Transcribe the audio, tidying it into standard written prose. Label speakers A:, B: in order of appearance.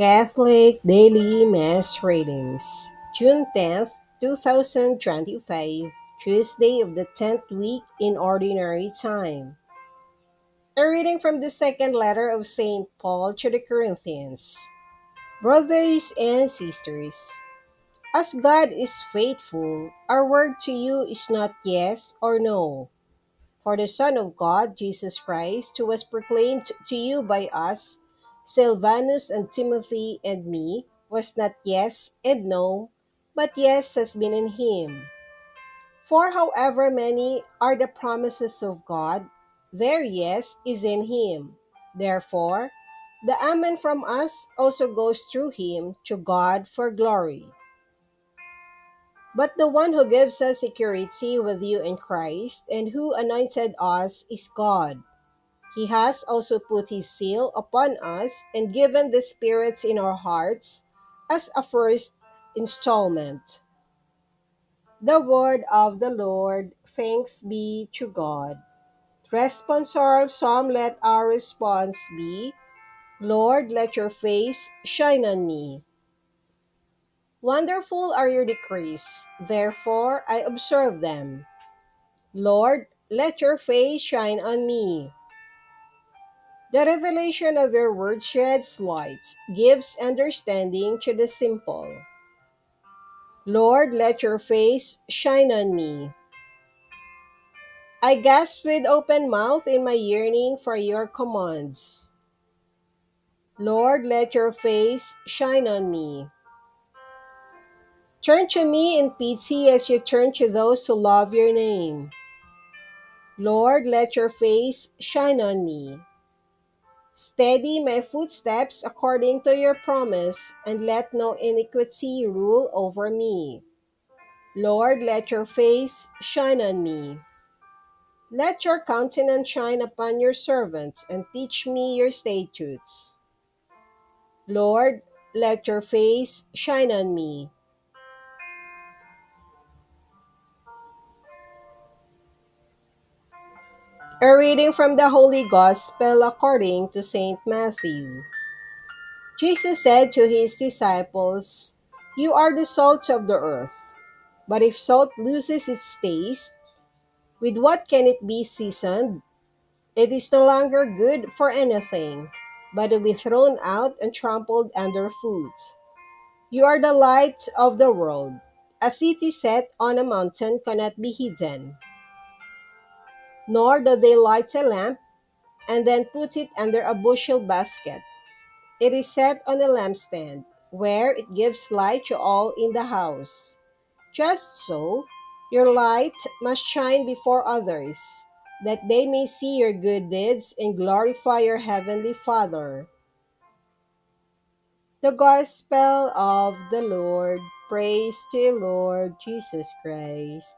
A: Catholic Daily Mass Readings, June 10th, 2025, Tuesday of the 10th week in Ordinary Time. A reading from the second letter of St. Paul to the Corinthians. Brothers and sisters, as God is faithful, our word to you is not yes or no. For the Son of God, Jesus Christ, who was proclaimed to you by us, Silvanus and Timothy and me, was not yes and no, but yes has been in him. For however many are the promises of God, their yes is in him. Therefore, the Amen from us also goes through him to God for glory. But the one who gives us security with you in Christ and who anointed us is God. He has also put his seal upon us and given the Spirit in our hearts as a first installment. The word of the Lord. Thanks be to God. Responsorial Psalm. Let our response be, Lord, let your face shine on me. Wonderful are your decrees, therefore I observe them. Lord, let your face shine on me. The revelation of your word sheds light, gives understanding to the simple. Lord, let your face shine on me. I gasp with open mouth in my yearning for your commands. Lord, let your face shine on me. Turn to me in pity as you turn to those who love your name. Lord, let your face shine on me. Steady my footsteps according to your promise, and let no iniquity rule over me. Lord, let your face shine on me. Let your countenance shine upon your servant, and teach me your statutes. Lord, let your face shine on me. A reading from the Holy Gospel according to St. Matthew. Jesus said to his disciples, You are the salt of the earth. But if salt loses its taste, with what can it be seasoned? It is no longer good for anything, but to be thrown out and trampled underfoot. You are the light of the world. A city set on a mountain cannot be hidden. Nor do they light a lamp and then put it under a bushel basket. It is set on a lampstand, where it gives light to all in the house. Just so, your light must shine before others, that they may see your good deeds and glorify your heavenly Father. The Gospel of the Lord. Praise to you, Lord Jesus Christ.